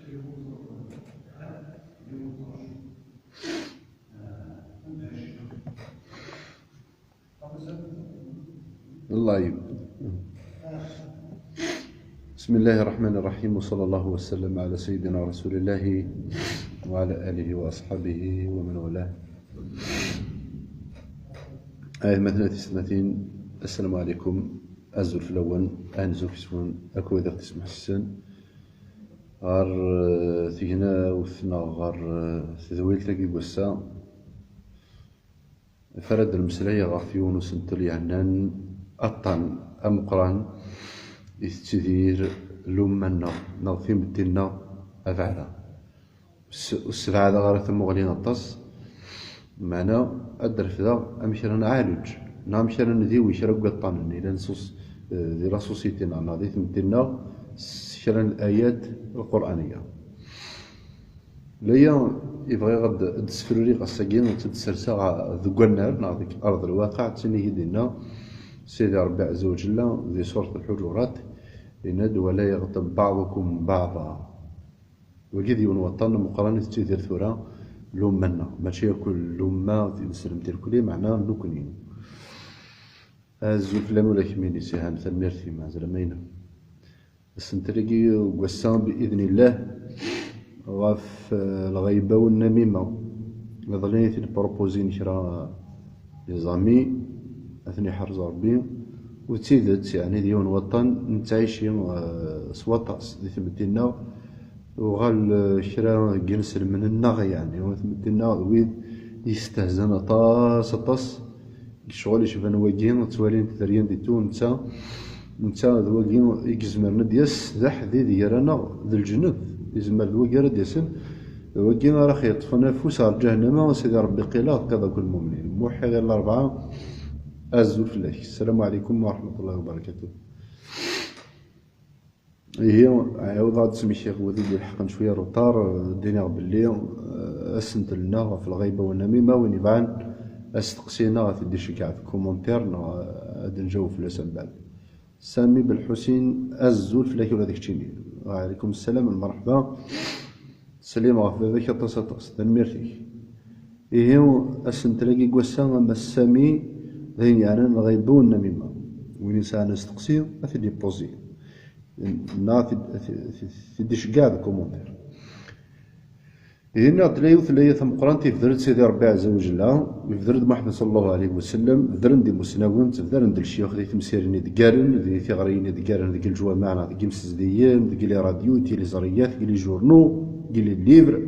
اللايف. بسم الله الرحمن الرحيم، وصلى الله وسلم على سيدنا رسول الله وعلى آله وأصحابه ومن والاه. مثلا تسمتين. السلام عليكم. أزول في الأول أنزل كسون أكو إذا تسمح السن غار ثينا وثنا غار تذويل تلاقي بوسا فرد المسلاية غار في يونس نتولي عنان أطن أمقران يستدير لومنا نغفي مدينا أفعلا والسبعة ذا غار ثم غلينا الطس معنا أدرف ذا أمشرنا عالج نعم شرنا ذيوي شرق الطن إلى نصوص ذي راسوسيتنا ناضي مدينا شرنا الآيات القرآنية ليا يبغي غد تسفروري غساكين وتتسرسا ذو النار ناضيك أرض الواقع تسني هدينا سيدي ربي عز وجل ذي سورة الحجرات يناد ولا يغتب بعضكم بعضا وكذي ونوطن مقارنة تيدير ثورة لومنا ماشي كل لومة تنسلم تلكلي معناه نكنين الزول فلان ولا كميني سيهان ثميرتي مع زلمينا السنتريكي وقسام بإذن الله غاف الغيبة والنميمة مظلين بروبوزين شرا لزامي أثني حرز ربي وتيدت يعني ديون وطن نتعيشي سواطاس دي ثمتنا وغال شرا جنسل من النغ يعني وثمتنا ويد يستهزن طاس الشغل يشوفن واجين توالين تدريان دي تون نتا واجين يكزمر نديس ذا حديد يرانا ذا الجنود يزمر الواجي ديسن واجين راه يطفنا فوس على جهنم وسيدي ربي قيلاط كذا كل مؤمنين موحي غير الأربعة أزول فلاش. السلام عليكم ورحمة الله وبركاته. هي عاود غاد تسمي الشيخ وذي اللي لحقن شوية روطار دينا باللي أسنت لنا في الغيبة والنميمة وين يبان أستقسينا في دي شكاع في كومونتير هاد الجو في لسان بعد. سامي بالحسين أزول فلاش ولا ديك تشيني. وعليكم السلام المرحبا. سليم غفا ذاك التصاطس تنميرتي. هي أسنت لاقي قوسان أما السامي ذين يعني الغيبة والنميمة وين إنسان يستقسي في ديبوزي في ديش كاع الكومونتير هنا تلاقيو ثلاثة ثم قرانتي في درد سيدي ربي عز وجل في درد محمد صلى الله عليه وسلم في درد دي مسناون في درد الشيوخ ذي تمسيرين يدقارن ذي ثغرين يدقارن ذي الجوامع ذي مسزديين ذي لي راديو تي لي زريات ذي لي جورنو ذي لي ليفر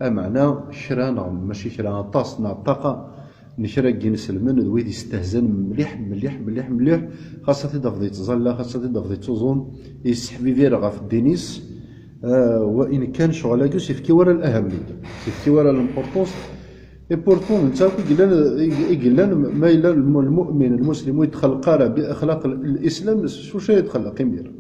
أمعنا شرانا ماشي شرانا طاس نعطاقة نشرا جنس المن ذويد يستهزن مليح مليح مليح مليح خاصة دافضي تظل خاصة دافضي تظن يسحبي فيرغا في الدينيس وإن كان شغلاكوس يفكي ورا الأهمية يفكي ورا الامبورطونس اي بورتون نتا يقلان ما إلا المؤمن المسلم يتخلق بأخلاق الإسلام شو يتخلق يمير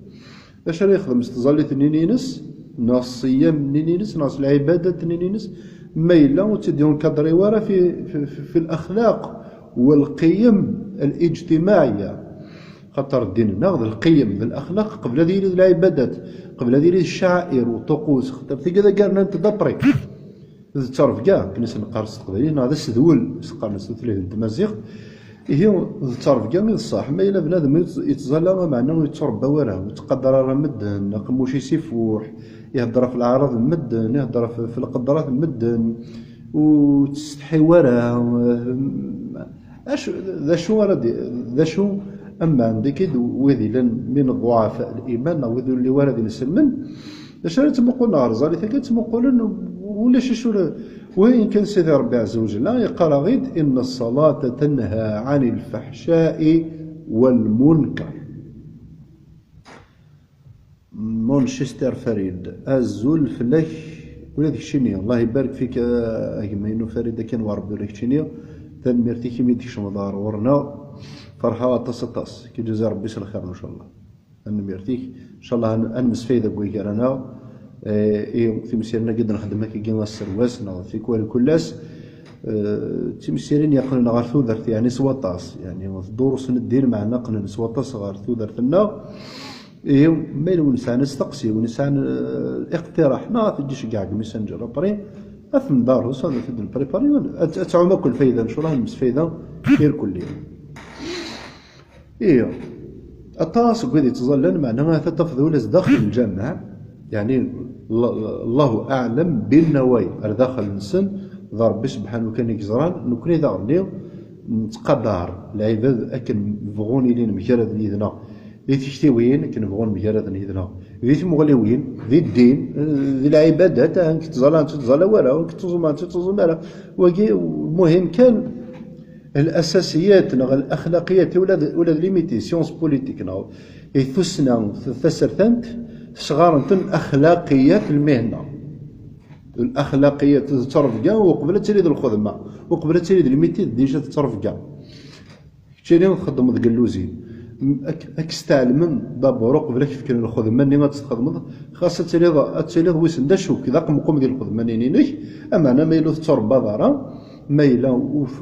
اش راه يخدم استظل تنينينس ناس الصيام تنينينس ناس العبادة تنينينس ما إلا وتديون كادري ورا في الأخلاق والقيم الاجتماعية خاطر الدين ناخذ القيم الأخلاق قبل هذه العبادات قبل هذه الشعائر والطقوس خاطر في كذا قالنا أنت دبري تعرف كاع كنيسة نقارس تقدرين هذا سدول قارس ثلاثة تمازيغ هي تعرف كاع من الصح ما إلا بنادم يتظلم معناه يتربى وراه وتقدر راه مدن قموش يسيفوح يهضر في الأعراض المدن يهضر في القدرات المدن وتستحي وراه اش ذا شو اما عندك وذي من الضعفاء الايمان وذي اللي ورد نسلمن اش راه تما قلنا غرزالي ثقات تما قولن ولا شو وين كان سيدي ربي عز وجل يقال غيد ان الصلاه تنهى عن الفحشاء والمنكر. مانشستر فريد أزول فلاش ولا ديك الشينية الله يبارك فيك كما إنه فريد كان وربي لك الشينية تنميرتي كيما ديك مدار ورنا فرحة طاس كي جزا ربي يسال الخير إن شاء الله تنميرتيك إن شاء الله أنمس فايدة بويك رانا في مسيرنا قد نخدم كي كيما السرواس في كلاس تمسيرين يقلنا غير ثودرت يعني سواطاس يعني دروس ندير معنا قلنا سواطاس غير ثودرتنا إيه ما يلو نسان استقسي ونسان اقتراحنا تجيش كاع الميسنجر بري أثم دارو صار في البريباري أتعوم كل فايدة إن شاء الله نمس فايدة غير كل يوم. إيه الطاس قد تظلن معناها تفضل داخل الجامعة يعني الله أعلم بالنوايا داخل السن ضرب سبحانه كان يجزران نكون إذا غنيو نتقدر العباد أكن بغوني لين مجرد يدنا ذي تشتوين كنبغون مجرد يدنا ذي مغلوين ذي الدين ذي العبادات انك تزال تزال ولا انك تزوم تزوم ولا المهم كان الاساسيات الاخلاقيات ولا ليميتي سيونس بوليتيك يثسنا تسرثنت صغارنت اخلاقيات المهنه الاخلاقيات تصرف كاع وقبل تريد الخدمه وقبل تريد الميتي ديجا تصرف كاع شنو نخدم ذاك اللوزين اكستعلم دابور قبل كيف كان الخدمه اللي ما تستخدم خاصه تريد ويسن دا شوك ذاك مقوم ديال الخدمه نينيك اما انا مايلو تربى دارا مايله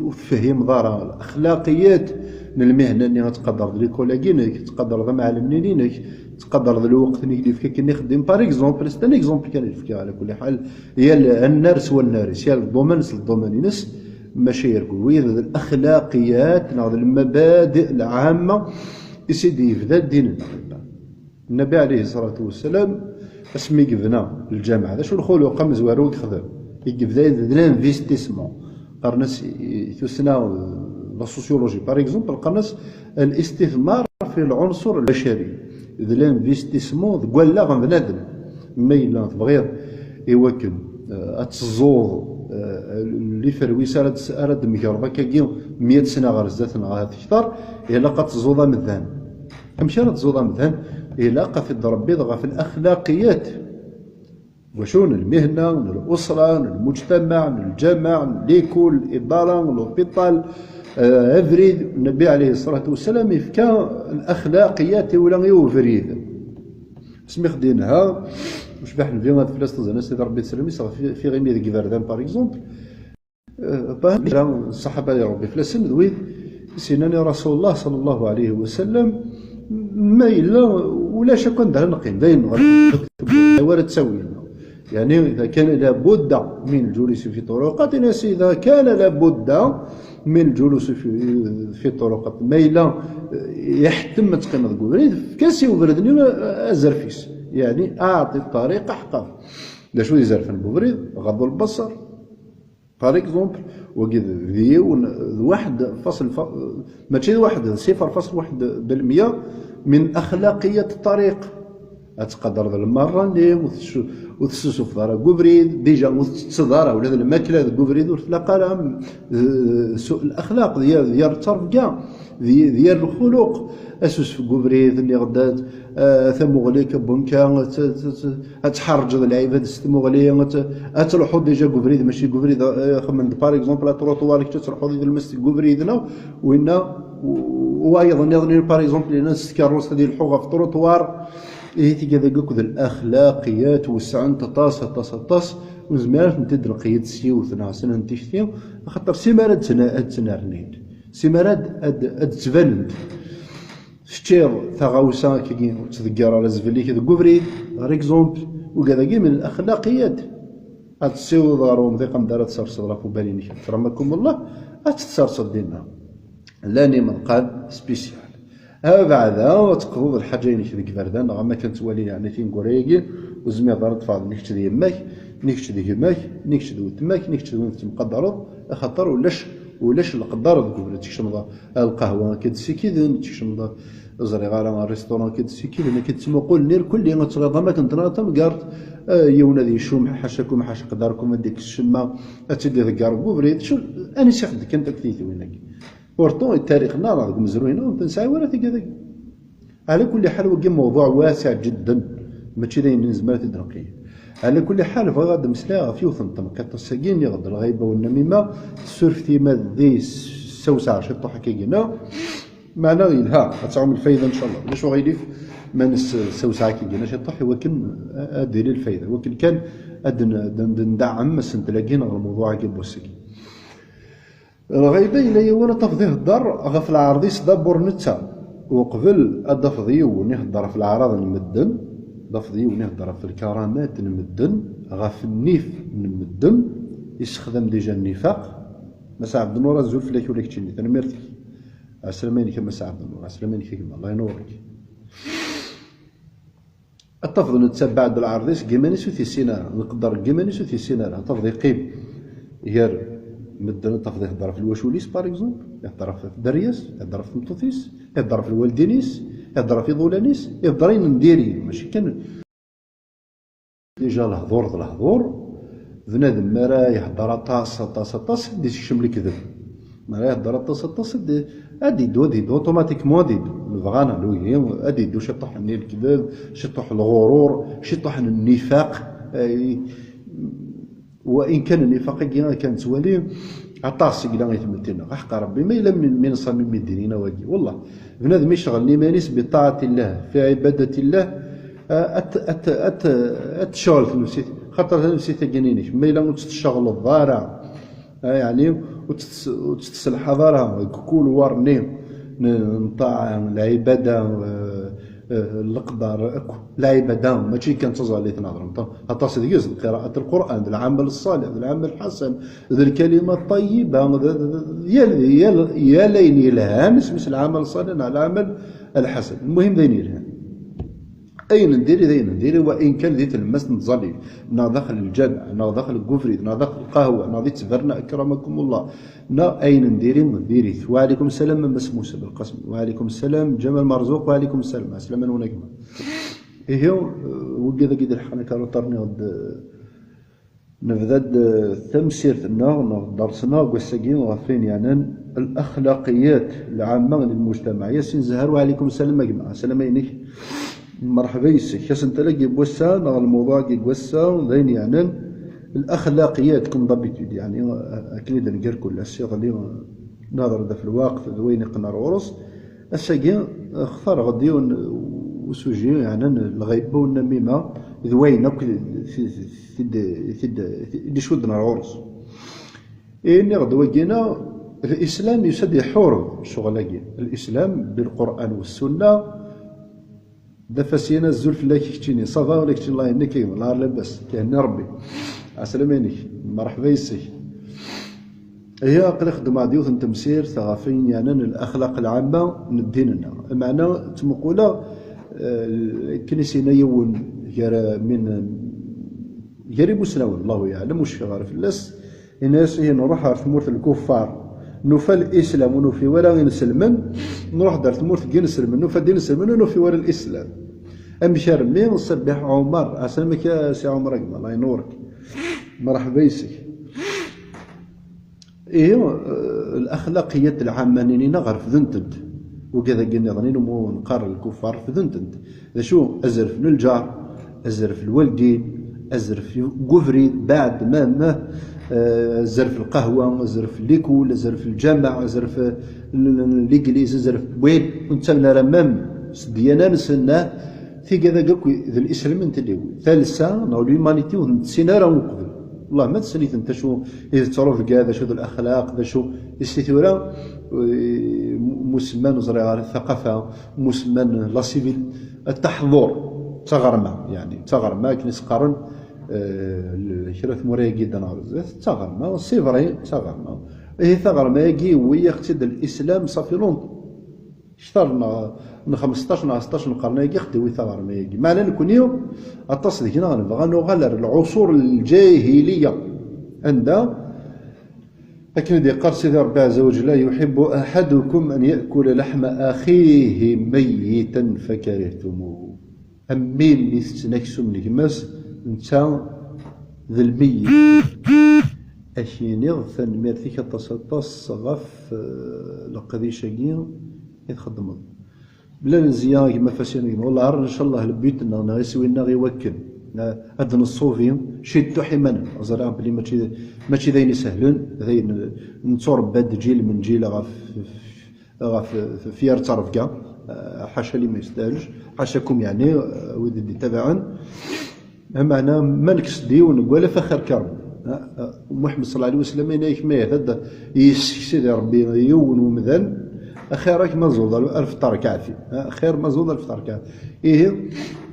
وفهم دارا الاخلاقيات من المهنه اللي غتقدر لي كولاكينك تقدر مع المنينينك تقدر الوقت اللي فيك كني نخدم باغ اكزومبل سيت ان اكزومبل كان يفكر على كل حال هي النارس والنارس هي الدومينس الدومينينس ماشي يركوي الاخلاقيات المبادئ العامه يسيدي يبدا الدين النبي عليه الصلاه والسلام اسمي قبنا الجامعه هذا شو الخلق مزوارو يخدم يبدا لانفيستيسمون قرنس يثنى لا سوسيولوجي باغ اكزومبل قرنس الاستثمار في العنصر البشري لانفيستيسمون ولا غنبنادم ما الا تبغيض يوكل اتزور اللي فرويس راد مكربا كاكي 100 سنه غير زاتنا غادي تكثر الا قد تزوضا مذهن كمشي راه تزوضا مذهن الا قد ربي ضغى في الاخلاقيات وشون المهنه الاسره المجتمع الجامع ليكول الاداره لوبيطال افريد النبي عليه الصلاه والسلام يفكى الاخلاقيات ولا يوفريد اسمي خدينها واش باح الفيلم فلاس تزنا سيدي ربي يسلم في غير ميدي كيفاردان باغ اكزومبل الصحابه اللي ربي فلاسن دويد سيناني رسول الله صلى الله عليه وسلم ما الا ولا شك ندير نقيم باين ولا تسوي يعني اذا كان لابد من الجلوس في طرقات الناس اذا كان لابد من الجلوس في طرقات ما الا يحتم تقيم تقول كاسي وبردني ازرفيس يعني اعطي الطريق حقه لا شو يزرفن بوبريد غض البصر باغ اكزومبل وكذا ذي واحد فاصل ماشي واحد 0.1% من اخلاقيات الطريق اتقدر المره اللي وتسوسو في دار كوفريد ديجا وتصدر ولا الماكله كوفريد وتلاقى سوء الاخلاق ديال الطرف كاع ديال الخلق اسوس في كوفريد اللي غدات ثمغليك بونكا تحرج العباد ستمغلي تروحوا ديجا كوفريد ماشي كوفريد خمن باغ اكزومبل تروطوار كي تروحوا ديال المسجد كوفريدنا وين وايضا يظني باغ اكزومبل الناس كاروس ديال الحوغه في التروطوار هي كذا قلت الاخلاقيات وسعن تطاس وزمالت نتد نقيد السيوث ناسنا نتيشتيو خاطر سيمارات تنارنيد سيمارات تبانت شتير ثغاوسا كي تذكر على زفلي كذا كوفريد باغ اكزومبل وكذا من الاخلاقيات اتسيو دارهم ذي قم دارت صرصر في بالي كرمكم الله اتتصرصر دينا لاني من قاد سبيسيال بعد تقبض الحاجين كذا كبردان ما كانت والي يعني فين كوريكي وزمي دارت فاضل نكتشد دي يماك نكتشد دي يماك نكتشد وتماك نكتشد وانت مقدرات خاطر ولاش القدر تقول تكشم القهوه كتسي كذا تكشم زري غالا الريستوران كتسي كذا انا كتسمى قول نير كل يوم تغضى ما كنت ناطم قارت يونا ذي شوم حاشاكم حاش قداركم ديك الشمه اتدي ذكر بوبريد شو انا شيخ كنت كثيث وينك بورتون التاريخ راه مزروين وتنسى ولا كذا على كل حال وكي موضوع واسع جدا ماشي داين زمرت الدرقيه على كل حال فغاد مسلاها في وثنطم كتصاقين يغد الغيبه والنميمه سورفتي ما ذي سوسع شطو حكينا معنا يلها غتعوم الفايده ان شاء الله علاش غيليف ما نسوسع كينا شطو ولكن ادير الفايده ولكن كان ندعم سنتلاقينا الموضوع كي بوسكي الغيبه الى وانا تفضيه الدار غف العرضيس دابور نتا وقبل أدفضي ونهضر في الأعراض نمدن، دفضي ونهضر في الكرامات نمدن، غاف النيف نمدن، يستخدم ديجا النفاق. مسا عبد النور الزول فلاك ولا كتشيني أنا مرتي عسلامانك مسا عبد النور، عسلامانك كما الله ينورك. التفضل نتبع بالعرضيس كيمانيس وثي السينارة نقدر كيمانيس وثي السينارة تفضي قيم غير مدن تفضي يهضر في الواشوليس باغ اكزومبل، يهضر في درياس، يهضر في مطوطيس، يهضر في الوالدينيس، يهضر في ظولانيس، يهضرين نديري ماشي كان ديجا الهضور بنادم ما راه يهضر طاس دي يشم الكذب، ما راه يهضر طاس ادي دو اوتوماتيكمون دي الفغانا لوي ادي دو شطح الكذب، شطح الغرور، شطح النفاق. وان كان النفاق كان توالي عطاس كلا يتمتنا حق ربي ما الا من صميم الدين واقي والله بنادم يشغل مانيس بطاعه الله في عباده الله اتشغل في نفسيتي خاطر نفسيتي كاينينك ما الا تشغل الضارع يعني وتتصل الحضاره كل ورني نطاع العباده القدر العباده ماشي كنتظر اللي تنهضر عطاس ديز قراءه القران العمل الصالح العمل الحسن الكلمه الطيبه يا لين يلهام اسم العمل الصالح العمل الحسن المهم ذين يلهام اين نديري وان كان ذي تلمس نتظلي نا داخل الجامع نا داخل الكفري نا داخل القهوه نا ذي تفرنا اكرمكم الله نا اين نديري وعليكم السلام من بس موسى بالقسم وعليكم السلام جمال مرزوق وعليكم السلام عسلامة ونكمة إيه وكذا كذا الحنا كانوا طرني نبدا تمسيرتنا درسنا وساقين غافين يعني الاخلاقيات العامه للمجتمع ياسين زهر وعليكم السلام يا جماعه السلام عليك مرحبا يسي خاص نتلاقي بوسا نغ الموضوع كي بوسا ذين يعني الاخلاقيات كم ضبط يعني اكيد نقر كل الشيء اللي ناظر ذا في الوقت وين يقنر ورص الساقين اختار غدي وسوجي يعني الغيبه والنميمه ذوين في شودنا العرس إني غدو وجينا الإسلام يسد يحور شغل الإسلام بالقرآن والسنة دفسينا الزلف لا كيكتيني صافا ولا كتير الله يهنيك لا لاباس كيهني ربي عسلامينك مرحبا يسي هي قد خدم عديوث تمسير ثقافين يعني الأخلاق العامة نديننا معنى تمقولا كنيسينا يون من قريب سنوات الله يعلم وش في غارف الناس الناس هي نروح في مورث الكفار نوفى الاسلام ونوفي ولا نسلمن نروح دار مورث كي نسلمن نوفى دين نسلمن ونوفي ولا الاسلام امشار مين نصبح عمر عسلامك يا سي عمر الله ينورك مرحبا يسي ايه الاخلاقيات العامه نينا غير في ذنتد وكذا قلنا ظنين ونقار الكفار في ذنتد شو ازرف للجار ازرف الوالدين ازرف قفري بعد ما زرف القهوه ازرف ليكول ازرف الجامع ازرف الانجليز ازرف وين كنت انا رمام ديانا نسنا في كذا قالك ذا الاسلام انت اللي ثالثا نو ليمانيتي ونسينا راه نقبل والله ما تسنيت انت شو اذا تعرف كذا شو الاخلاق ذا شو استثوره مسلمان وزرع الثقافه مسلمان لا سيفيل التحضر تغرما يعني تغرما كنيس قرن شرف موراي جدا بزاف تغرما سي فري تغرما هي تغرما يجي ويا اقتد الاسلام صافي لونط اشترنا من 15 16 قرن يجي خدوي تغرما يجي معنى نكون يوم التصديق هنا نبغى نغلر العصور الجاهليه عندها لكن دي قال سيدي ربي عز وجل يحب احدكم ان ياكل لحم اخيه ميتا فكرهتموه امين اللي تنكسو من كماس نتا ذا الميت اشيني ثان ميرتيك تصطص غف لقدي شاقين يتخدم بلا نزيان كما فاسين والله ان شاء الله لبيتنا انا يسوينا غير يوكل هاد الصوفي شدوا حمانا زرع بلي ماشي ذين يسهلون ذين نصور باد جيل من جيل غاف فيار ترفقه حاشا لي ما يستاهلش حاشاكم يعني ودي تبعا معنا ما نكسدي ونقول فخر كرم محمد صلى الله عليه وسلم ينايك ما هذا سيدي ربي يون ومذن خيرك ما زود الفطار كعفي، خير ما زود الفطار كعفي. إيه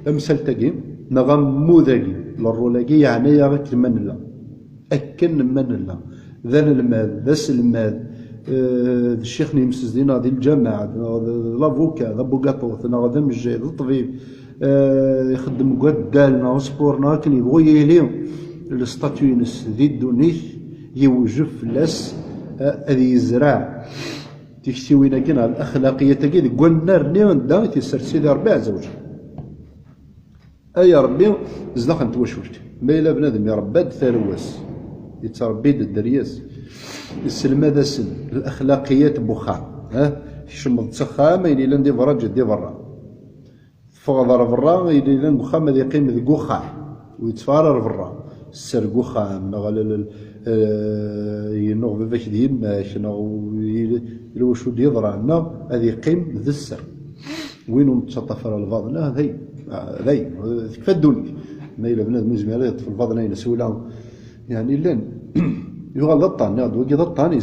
أمثال تاقي نغم موذاقي للرولاقي يعني يا غيك من الله أكن من الله ذا المال ذا المال الشيخ نيمسز دينا دي الجامعة لافوكا ذا بوكاطوث ذا مجيد الطبيب يخدم قدالنا وسبورنا كن يبغوا يليهم الستاتوينس ذي الدونيث يوجف لاس هذه يزرع تكتوينا كنا الأخلاقية تاكي قلنا رنيون دا تيسر سيدي ربي عز وجل أي ربي زدخل نتوشوشت ما إلا بنادم يربى ثالوس يتربي الدرياس السلم هذا سن الأخلاقيات بخار يشمض تسخا ما يلي لندي برا جدي برا فغضر برا يلي لند بخام هذا يقيم ذي قوخا ويتفارر برا السر قوخا نغل ينوغ بفاك ديماش لو شو يضرع لنا هذا يقيم ذي السر وين متشطف على الفاضل ذي تكفى الدنيا ما إلا بنادم مزمي يطفي الفاضل ينسولها يعني لين يغال ضطان ناض وكي ضطان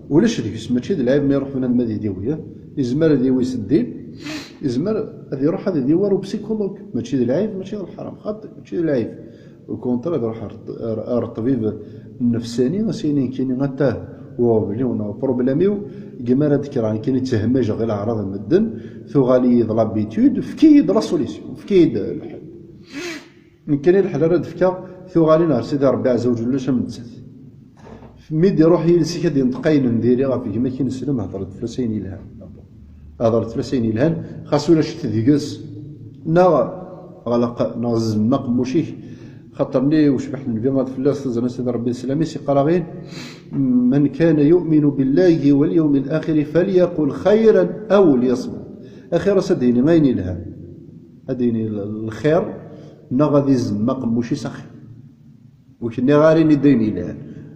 ولاش ديك اسمها شي العيب ما يروح من المدي ديويه يزمر ديوي يسدين يزمر هذا يروح هذا ديوار بسيكولوج ماشي العيب ماشي الحرام خاطئ ماشي العيب وكونترا يروح الطبيب النفساني وسيني كاين غتاه وبليونا بروبليميو كيما راه ذكر كاين يتهمج غير اعراض المدن ثو غالي لابيتود فكيد لا سوليسيون فكيد الحل يمكن الحل راه دفكا ثو غالي نهار سيدي ربي عز وجل اش متسات ميد يروح يلسي كاد ينتقين نديري غافي كيما كينسلم هضرت فلسين يلهان هضرت فلسين يلهان خاصو لا شت ديكاس نا غلق ناز مقموشيه خاطرني وشبح النبي غاد فلاس زعما سيدي ربي السلامي سي قراغين من كان يؤمن بالله واليوم الاخر فليقل خيرا او ليصمت اخيرا سديني ما ينيلها هديني الخير نا غادي يزمق موشي سخي وكني غاري نديني لها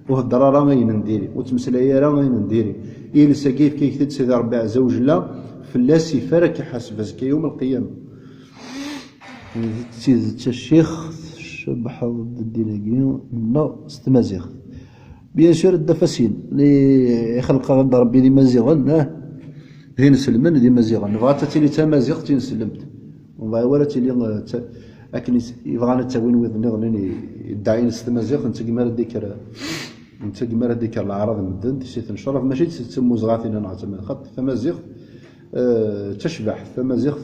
وهضره راه غاين نديري وتمسلايا راه غاين نديري إلسا كيف كيكتب سيدي ربي عز وجل فلاس يفرك يحاسب يوم القيامه سيد الشيخ شبح الديناكي لا استمازيغ بيان سور الدفاسين اللي يخلق ربي لي مازيغا هين سلمان دي مازيغا بغات تيلي تمازيغ تنسلمت ولا تيلي لكن يبغى تاوين وذني غني يدعي نستمازيغ انت كيما ديك انت كيما ديك الاعراض المدن تسي تنشرف ماشي تسمو زغاثين انا تما خط تمازيغ تشبح تمازيغ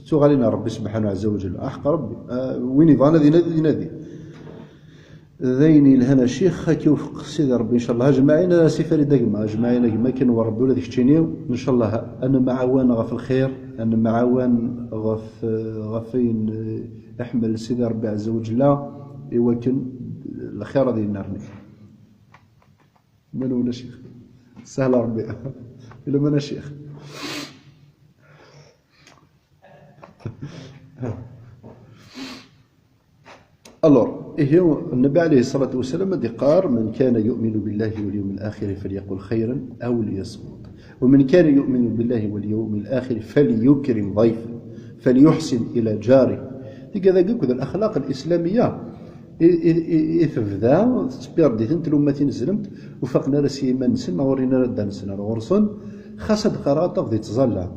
تو غالينا ربي سبحانه عز وجل احق ربي وين يبغى نادي ذيني الهنا شيخ كيوفق سيدي ربي ان شاء الله جماعينا سفري دقما جماعينا كما كان وربي ولا ديك تشينيو ان شاء الله انا معاون غف الخير انا معاون غفين يحمل سيدي ربي عز وجل يوكن الخير هذه النار من هو شيخ سهل ربي الا من شيخ الور إيه النبي عليه الصلاة والسلام قال من كان يؤمن بالله واليوم الآخر فليقل خيرا أو ليصمت ومن كان يؤمن بالله واليوم الآخر فليكرم ضيفه فليحسن إلى جاره كذا كذا الأخلاق الإسلامية إثبذا تبيردي تنتلو ماتين زلمت وفقنا رسيما نسنا ورينا ردا نسنا الغرصن خاصة قراطة ذي تظلع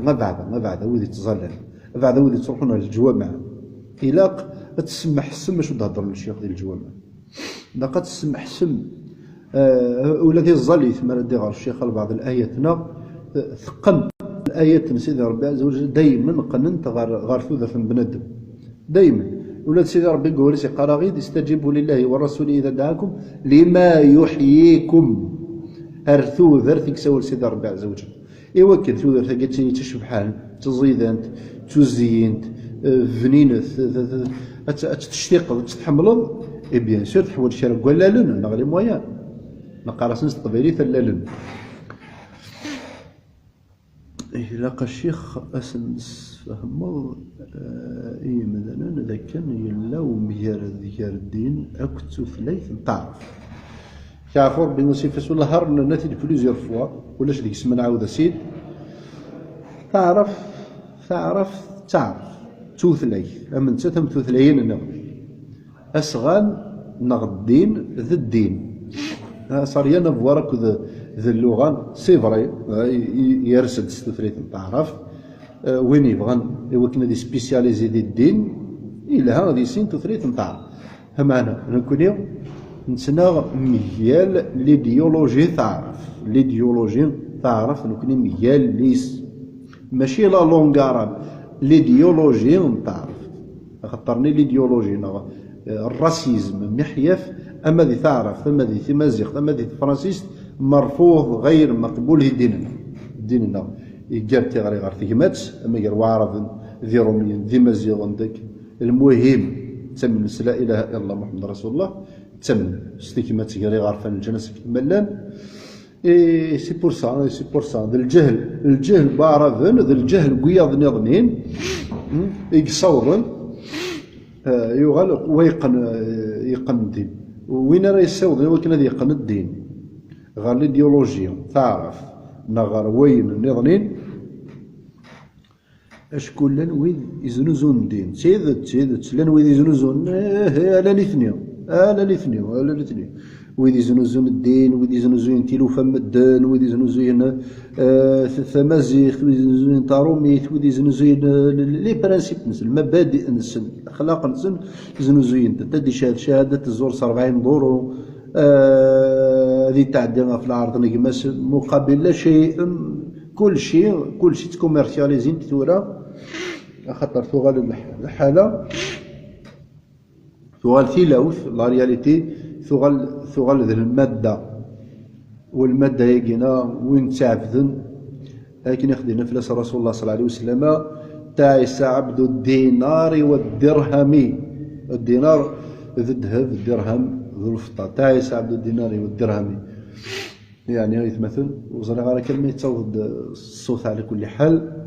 ما بعد وذي تظلع بعد وذي تروحون للجوامع إلاق تسمح السم شو تهضر للشيخ ديال الجوامع لقد تسمح السم ولا ذي الظلي ثم ردي غير الشيخ بعض الآياتنا ثقن الآيات سيدي ربي عز وجل دايما قننت غير ثوذة بنادم دايما ولاد سيدي ربي يقول سي قراغيد استجيبوا لله والرسول إذا دعاكم لما يحييكم هرثو ذرثك سول سيدي ربي عز وجل إيوا كد ثوذة ثقيتني تشبحان تزيدانت تزينت فنينة تشتيق تتحملض اي بيان سور تحول شي قال لا لن نغلي مويان نقارس نس قبيلي ثلالن إيه لقى الشيخ أسنس فهمو إيه مثلا إذا كان يلاو ميار الدين أكتو ثلاث تعرف كعفور بين سيفاس ولا هرن ناتي بليزيور فوا ولاش ديك اسمها نعاود سيد تعرف توثلي أمن تتم توثليين النغم أسغان نغ الدين ذا الدين صار يانا بوارك ذي اللغة سي فري يرسد ستثريت نتعرف وين يبغى يوكنا دي سبيسياليزي دي الدين إلا غادي سين تثريت نتعرف همانا نكوني نتسنى ميال ليديولوجي تعرف نكوني ميال ليس ماشي لا لونغ ليديولوجي نتعرف خاطرني ليديولوجي الراسيزم محيف اما دي تعرف ثم دي تمازيغ ثم دي فرنسيس مرفوض غير مقبول ديننا يجاب تيغري غير تيمات اما غير وعرف ذي روميين ذي مازيغ عندك المهم تسمن لا اله الا الله محمد رسول الله تسمن ستيكما تيغري غير فن الجنة ملان اي سي بور سا الجهل بارافن ذا الجهل قياض نظنين يقصورن يغال يقن الدين وين راه يساوض ولكن هذا يقن الدين غير الايديولوجيا تعرف نغار وين النظنين اشكون لان وين يزنزون الدين تيدت لان وين يزنزون لا الاثنين ويدي يزنزون الدين ويدي يزنزون تيلوفا مدن ويدي يزنزون ثمازيغ ويدي يزنزون تاروميت ويدي يزنزون لي برانسيب نسن المبادئ نسن الاخلاق نسن يزنزون تدي شهاده الزور 40 دورو ذي تعدي في العرض نقماس مقابل لا شيء كل شيء تكوميرسياليزين تورا خاطر ثغال الحاله ثغال تيلاوث لا رياليتي ثغال ذي المادة والمادة يجينا وين تعبذن لكن يخدينا فلاس رسول الله صلى الله عليه وسلم تعيس عبد الدينار والدرهم الدينار ذو الذهب الدرهم ذو الفضة تعيس عبد الدينار والدرهم يعني هاي مثل وزرع على كلمة يتصوت الصوت على كل حال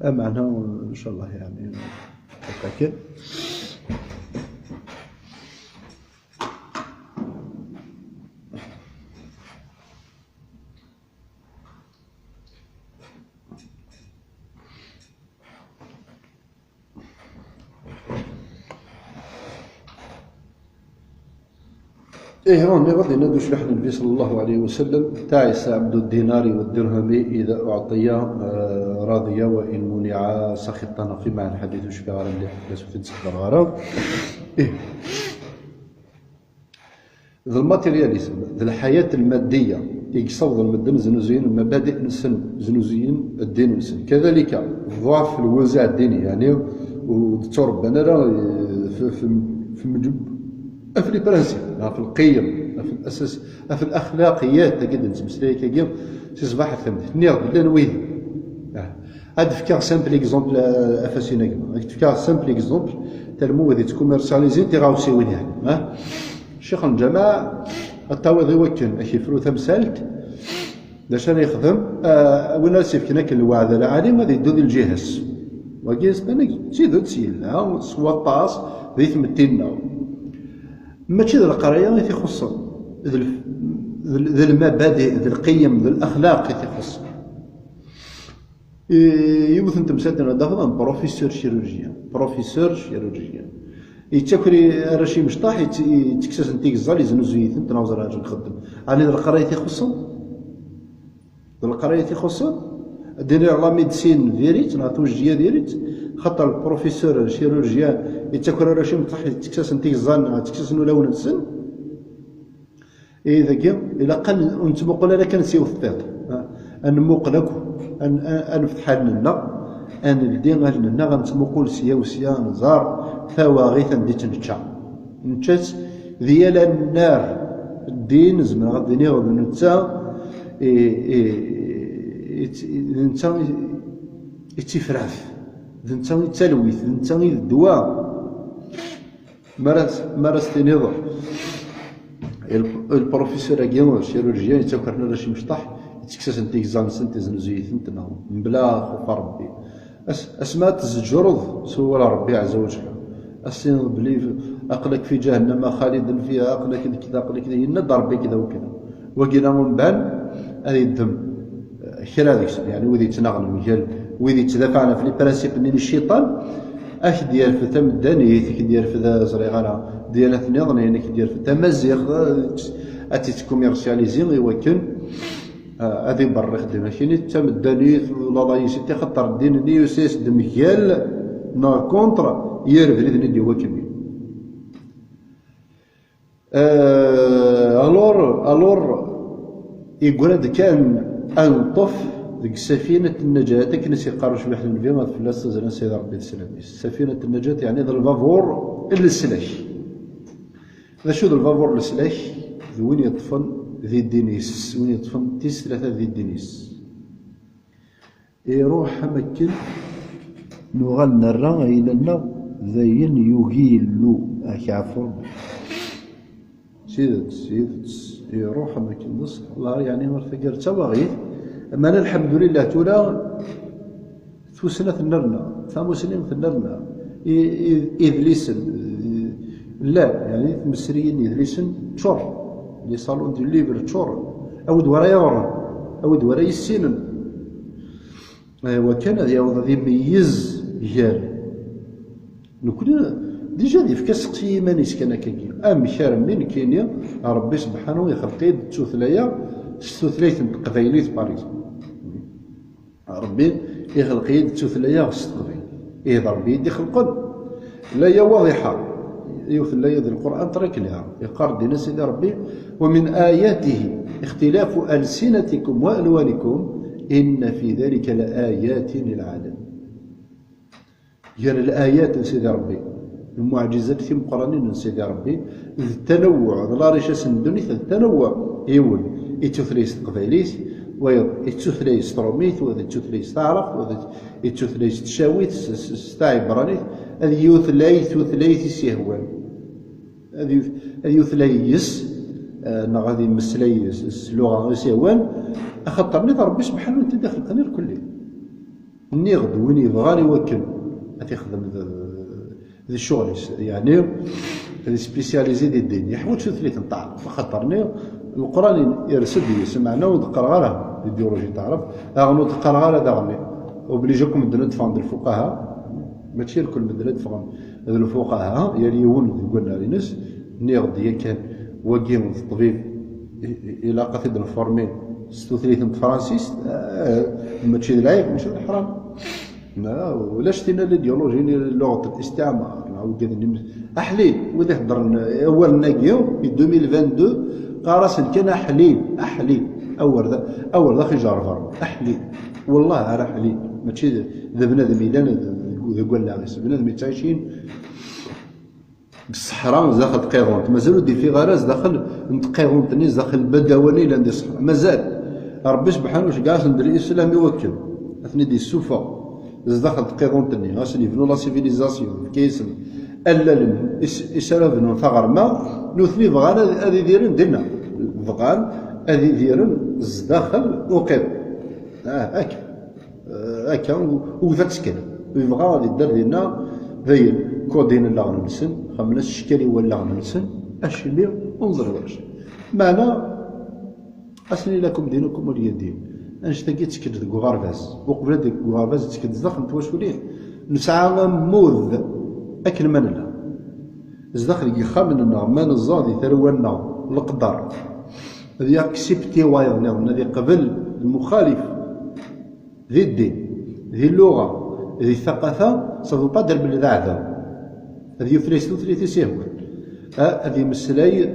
معناه إن شاء الله يعني أتأكد راني غادي ندوش لحن النبي صلى الله عليه وسلم تعس عبد الدينار والدرهم إذا أعطي راضي وإن منع سخطنا في معنى الحديث وش فيها اللي حدث في تسخر غرام ذا الماتيرياليزم ذا الحياة المادية يقصد المدن زنوزيين المبادئ نسن زنوزيين الدين نسن كذلك ضعف الوزع الديني يعني ودكتور ربنا في مجب في البرانسيب في القيم في الاساس في الاخلاقيات تقدر نتمسلاي كيف تصبح الثمن نيض لا نويد هاد فكر سامبل اكزومبل افاسينا كما فكر سامبل اكزومبل تاع المواد تكوميرسياليزي تي غاو سيوين يعني الشيخ الجماعه التواضع وكن اكي فرو تمثالت باش راه يخدم وين سيف كنا الوعد العالم غادي يدو ديال الجهاز وكيس بانك تزيدو تسيلا سوا طاس ذي تمتينا ماشي ذا القرايه اللي تيخص ذا المبادئ ذا القيم ذا الاخلاق اللي تيخص يوث انت مساتنا داخل بروفيسور شيروجيان يتاكري راشي مشطاح يتكسس انت كزال يزنوزيت انت نوزر راجل نخدم على ذا القرايه تيخصهم ذا القرايه تيخصهم دير لا ميديسين فيريت ناتوجيه ديريت خاطر البروفيسور شيروجيان يتاكل راشي مطيح تكساس انت الزان تكساس لون السن اذا كي الا قال انت مقول انا كنسيو الثيط ان موقلك ان فتح لنا ان الدين لنا غنتمقول سيا وسيا نزار ثواغيث ندي تنشا نشات ديال النار الدين زعما غادي نيغ نتا نتا يتفراف ذنتا يتلوث ذنتا الدواء مارس تنظر البروفيسور اكيون الشيروجيان يتوكرنا راشي مشطح يتكسس انت اكزام سنتيز نزيت انتنا بلا خوف ربي اسماء تزجرض سوى ربي عز وجل السين بلي اقلك في جهنم خالدا فيها اقلك كذا اقلك كذا ينضر ربي كذا وكذا وكينا من بان هذه الدم كرا يعني وذي تنغنم ديال وذي تدافعنا في البرانسيب ديال الشيطان اش ديال في تم الدنيا كي ديال في ذا زريغانا ديال النظام يعني كي دير في التمازيغ اتي تكوميرسياليزي ولكن هذه برا خدمة كاين تمداني لا لا يسيتي خطر الدين ني يسيس دميال نا كونتر يرفد ندي وكمي الور يقول هذا كان انطف ديك سفينة النجاة كنسي قارو شبيح النبي ما فلاس زنا سيد ربي السلام سفينة النجاة يعني ذا الفافور السلاح ذا شو ذا الفافور السلاح وين يطفن ذي الدينيس وين يطفن تيس ثلاثة ذي الدينيس يروح مكن نغال نرى إلى النار ذين يغيلو أكعفر سيدت يروح مكن نص الله يعني مرفقر تبغيت أما أنا الحمد لله تولا ثوسنة النرنا ثاموسنين في النرنا إذليسن لا يعني مسريين إذليسن تشور لي صالون دو ليبر تشور أو دوارا يورن أو دوارا يسينن وكان يوضا ذي ميز جال نكون ديجا دي فكاس سقسي إيمانيس كان كاكي مشار من كينيا ربي سبحانه يخلقيد تثلايا ثلاثة قبايليت باريس ربي يخلق يد تثلايا وستقبيل يضرب بيد يخلقن لا هي واضحة يوث لا يد القرآن ترك لها يقار دينا سيدي ربي ومن آياته اختلاف ألسنتكم وألوانكم إن في ذلك لآيات للعالم يعني الآيات سيدي ربي المعجزات في مقرنين سيدي ربي التنوع لا ريش سندوني التنوع يول يتثليس قبيليس ويتثليس تروميت وذا يتثليس تعرف وذا يتثليس تشاويت ستاعبرانيت هذه يثليس يهوان هذه يثليس غادي مسليس اللغة يهوان أخطرني ربي سبحانه وتعالى داخل القنير كله ني غدو وين يبغاني يوكل غتخدم ذي الشغل يعني هذه سبيسياليزي دي الدين يحوج في ثلاثة تعرف خاطرني القرآن يرسد يسمعنا ودقر غيرها الايديولوجي تعرف اغنو دقر غير داغني وبليجاكم مدنا تفهم الفقهاء ماشي الكل مدنا تفهم الفقهاء يعني يقول قلنا للناس ني غدي كان وكيم الطبيب الى قصد الفورمين 36 فرانسيس ماشي العيب ماشي الحرام لا ولا شتينا الايديولوجي لغه الاستعمار نعاود احليل وذا هضر اول ناقيو في 2022 قارس كان احليل اول ذا خجار فرم احليل والله على حليل ماشي ذا بنادم ميدان ذا قال لا بنادم يتعايشين بالصحراء داخل قيغونت مازالوا دي في غراز داخل نتقيغونت نيز داخل البداوني لاندي الصحراء مازال ربي سبحانه واش كاع ندير الاسلام يوكل اثني دي السوفا داخل قيغونت ني غاس يبنوا لا سيفيليزاسيون كيسن الا الاسلام بنو ثغرما نوثني بغانا هذه ديرن دينا بغان هذه ديرن داخل وقيل هكا وذا تسكن يبغى غادي دير لنا ذي كودين لا غنسن خمس شكالي ولا غنسن اش اللي انظر واش معنا اسني لكم دينكم ولي دين انشتاقي تسكت ديك غارفاز وقبل ديك غارفاز تسكت داخل تواشوليه نسعى موذ اكل من لا زداخل يخمننا من الزادي ثرونا القدر هذه اكسبتي وايض نظن هذه قبل المخالف ذي الدين ذي اللغه ذي الثقافه سوف بدل بالذعذا هذه فليس ثلاثه سيهون هذه مسلاي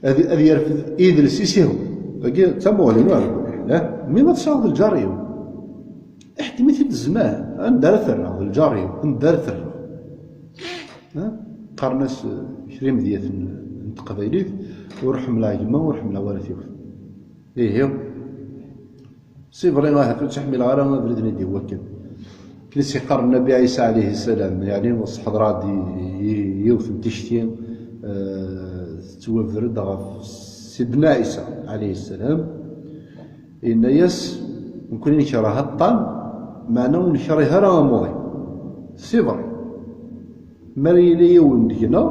هذه يرفض يدرس يسيهون باقي تموالين لا مين تصاوب الجاريو احتمي في الزمان ندار ثرة الجاريو ندار ثرة قرناس شريم ديال القبايليت ورحم لا يما ورحم لا والد يوف ايه سي فري ما تحمل غير ما بلدنا دي وكل كنسي قرن النبي عيسى عليه السلام يعني وصح حضرات يوف تشتين توفرد سيدنا عيسى عليه السلام إن يس ممكن نكره الطن معنا ونكرهها راه موضي سيفر مري لي وندينا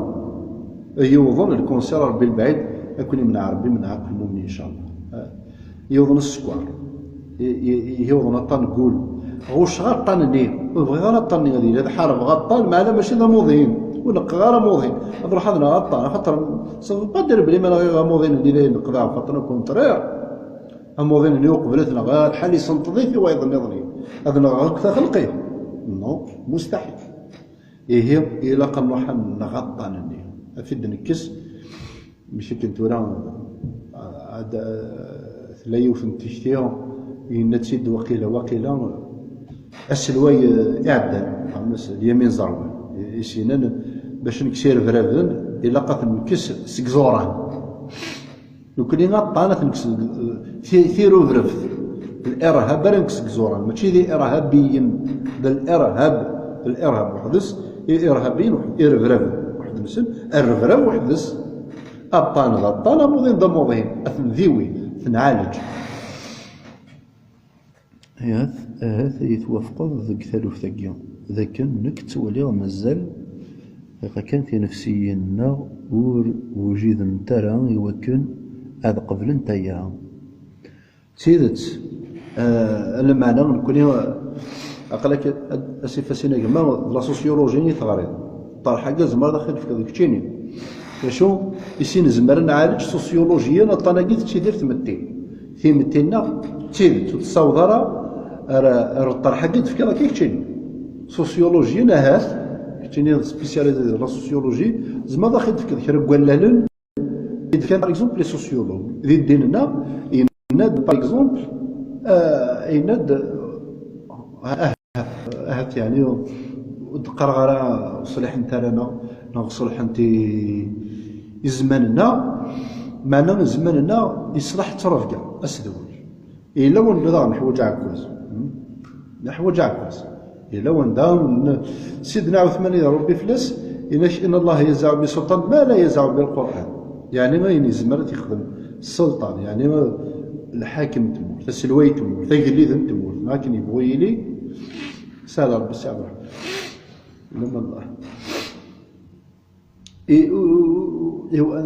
يوضن الكونسير بالبعيد اكون من عربي من عقل المؤمن ان شاء الله يوضن السكوار يوضن الطن قول غوش غير طنني بغي غير الطن غادي هذا حارب غطان معنا ماشي ذا موضين ونق غير موضين نروح هذا غطان خاطر قدر بلي ما غير موضين اللي نقضى خاطر كونترير أموضين اللي قبلتنا غير الحال يسنطضي في وايض النظري هذا غير خلقيه نو مستحيل. إيه إلا قنوح نغطى نني أفيد نكس ماشي كنت ورا عاد ثلايوث نتشتيهم ينتسيد وقيلة السلوي إعدال اليمين زروان يسينن باش نكسير فرافن إلا قات نكس سكزوران لو كلي غطانت نكس ثيرو فرفت الإرهاب نكس سكزوران ماشي ذي إرهابيين ذا الإرهاب وحدث إرهابيين إرفرافن واحد نسن الرفراف وحدث أبطان غطان موضين ضموضين أثن ذيوي تنعالج هذا يتوافقوا ذاك ثالوث ثقيا إذا كان نكت ولي مازال كان في نفسينا وجيد نترى يوكن هذا قبل نتايا سيدت المعنى نكون أقلك أسفاسينا كما لا سوسيولوجي تغريد طرح حاجة زمر داخل في كذا كتشيني شو يسين زمر نعالج سوسيولوجيا نطناقيت تشيدير تمتينا تشيدت وتصاوضرا طرح حاجة في كذا كتشيني سوسيولوجيا نهاث كتشيني سبيسياليزي لا سوسيولوجي زمر داخل في كذا كرا قلالن إذا كان باغ اكزومبل لي سوسيولوج ذي ديننا يناد باغ اكزومبل يناد هات يعني قرغرة صلح نتاعنا نغصلح انتي زماننا معنا زماننا يصلح ترفقه اسدول الا وين بدا نحوج عكاز الا وين دا سيدنا عثمان يا ربي فلس ان الله يزع بسلطان ما لا يزع بالقران يعني ما ينزمر يخدم السلطان يعني ما الحاكم تموت السلوي تموت تجليد تموت لكن يبغي لي سال ربي سعد لما الله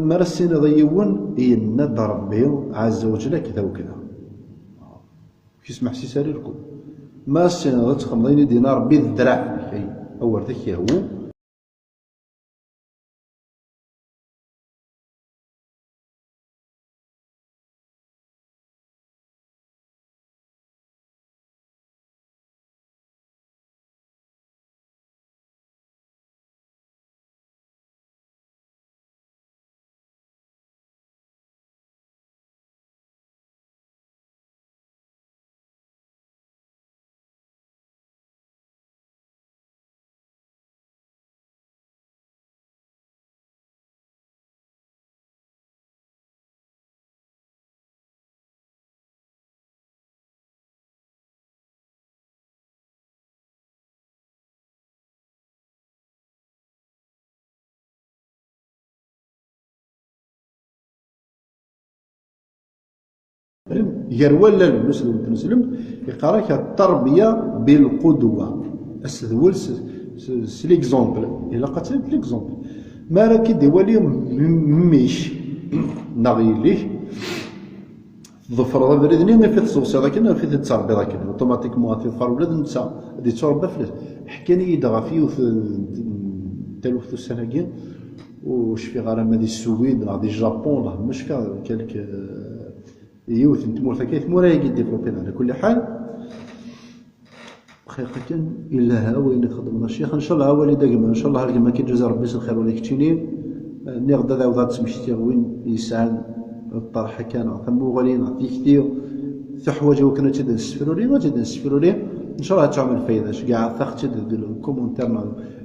مرسين ضيون إن ربي عز وجل كذا وكذا يسمح سيساري لكم ما السنة تخمضين دينار بالذراع أول ذكي هو يروى المسلم تنسلم يقراك التربية بالقدوة السذول سليكزومبل إلا قتلت ليكزومبل ما راكي ديوالي ميش نغيليه ظفر ذا بريدني ما في تصوصي ذاك ما في تتربي ذاك اوتوماتيكمون في ظفر ولاد نتا غادي تربى فلاس حكاني يدغى فيه تلوث السنة كاع وشفي غير ما دي السويد لا دي الجابون لا مش فيها كالك يوث نتمور فكيف موراي ديفلوبينا على كل حال حقيقة إلا ها وين تخدم الشيخ إن شاء الله أولي دقيقة إن شاء الله هلقى ما كي جزا ربي الخير ولا كتشيني نغدا ذا وذات سمشتي وين يسعد الطرحة كان ثمو غالين في كثير في حوايج وكنا تدا نسفروا لي نسفروا لي إن شاء الله تعمل فايدة كاع ثقت الكومنتير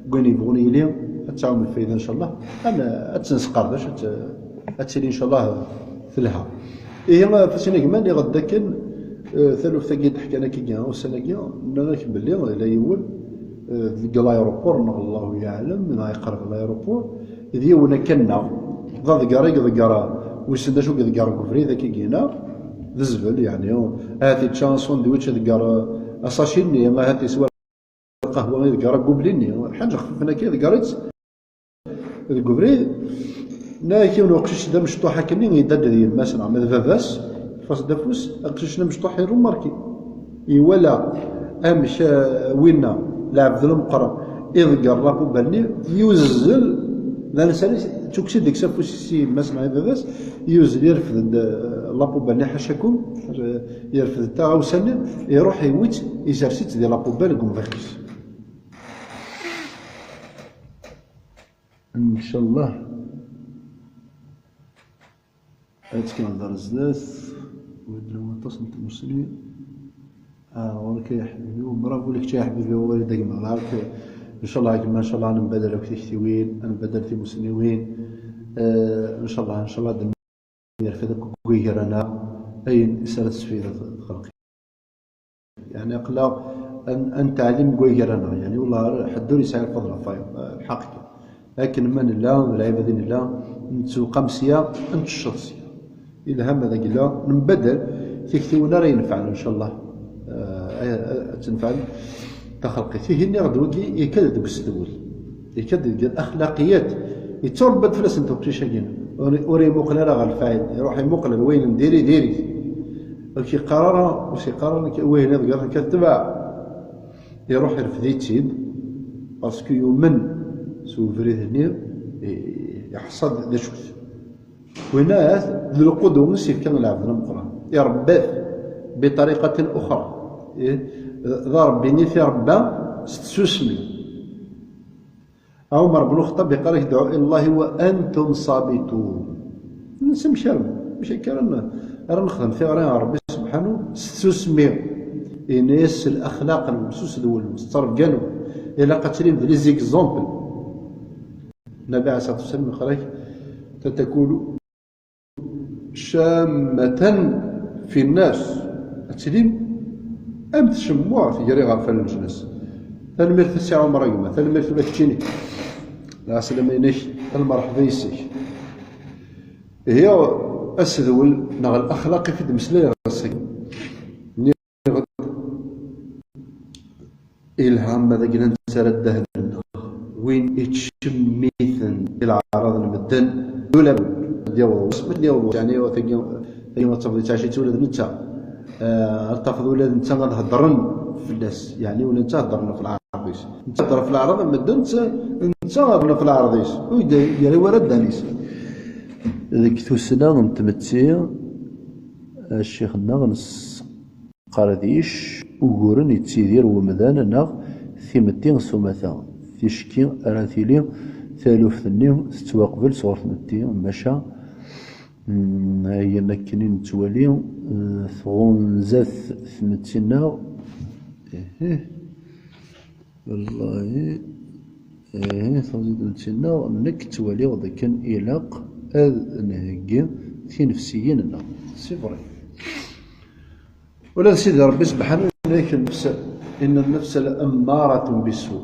كون يبغوني لي تعمل فايدة إن شاء الله أنا أتنسقر باش أتسالي إن شاء الله في لها إيه فاسينا كمان اللي غدا كان ثالوث ثقيل حكينا كي كاع والسنة كاع نراك بلي لا يول تلقى لايروبور الله يعلم من يقرب لايروبور إذ يونا كنا ضد قاري ذكر ويسنا شو ذكر كفري ذاك كينا ذزبل يعني هاتي تشانسون دويتش ذكر أساشيني ما هاتي سوا القهوة ذكر قبليني حاجة خفنا كي ذكرت الكفري ناكي ونوقش دا مشطوحة كني يدد ديال مثلا ماذا فافاس فاس دافوس اقشنا مشطوح يرو ماركي ولا امشى وينا لعب ذا المقرب اذ قربوا بالني يوزل لا نسالي توكسي ديك سافوس سي مسمع باباس يوزل يرفد لابوبال اللي حاشاكم يرفد تا وسنن يروح يويت يسرسيت ديال لابوبال كوم فيكس ان شاء الله. هاد كان دار الزلاث ودنا متصل المسلمين. ولك يا حبيبي وبرافو لك يا حبيبي ووالدك معاك ان شاء الله كما ان شاء الله نبدل كثيوين نبدل في مسنوين ان شاء الله دم يرفدك كويرانا اي سالة سفيرة خلقي يعني اقلا ان تعلم كويرانا يعني والله حدو يسعى الفضل الحقيقة لكن من الله العباد الله نتو قمسية انت الشخصية الهام هذا قلا نبدل كثيونا راه ينفعنا ان شاء الله تنفعل تخلقي فيه اني غدوكي يكذب السدول يكذب الاخلاقيات يتربط فلاس انت وكل شيء وري مقلل راه الفاعل يروح يمقلل وين نديري كي قرار وشي قرار وين هذا كتبع يروح يرفد يتسيد باسكو يومن سو فريد هني يحصد ذا شوز وناس القدوم سيف كان العبد القران يربث بطريقه اخرى ضرب بيني في ربا ستسوسمي عمر بن الخطاب يقال ادعوا الى الله وانتم صابتون نسم شرم ماشي كان راه نخدم في راه ربي سبحانه ستسوسمي الناس الاخلاق المسوس دول المسترف قالوا الى قتلين لي زيكزامبل النبي عليه الصلاه والسلام قال تتكون شامة في الناس أتسليم أم تشموع في جري غرفة المجلس تنمير في الساعة مرقمة تنمير في الكتشيني لا سلامينيش المرحبا يسيك هي أسدول نغ الأخلاقي في دمسلي راسك إلهام ماذا قلنا نتسرده وين يتشميثن العراض المدن دولا ديال يعني ثاني تفضل تعشي تولد نتا التفضل ولاد نتا غتهضرن في الناس يعني ولا نتا هضرنا في العربيس نتا هضر في العرب مدن نتا هضرنا في العربيس ويدير ورد دانيس ذيك ثوسنا نتمتي الشيخ نغنس قرديش وقورن يتسيدير ومدان نغ ثيمتين سومثا تيشكي أراثيلي ثالوف ثني تتواقبل صور ثمتي ماشا هي نكنين توالي ثغونزاث ثمتينا والله ثغونزاث ثمتينا نك توالي وذاك إلاق هذا نهجي في نفسيين صفري ولا سيدي ربي سبحانه إليك النفس إن النفس لأمارة بالسوء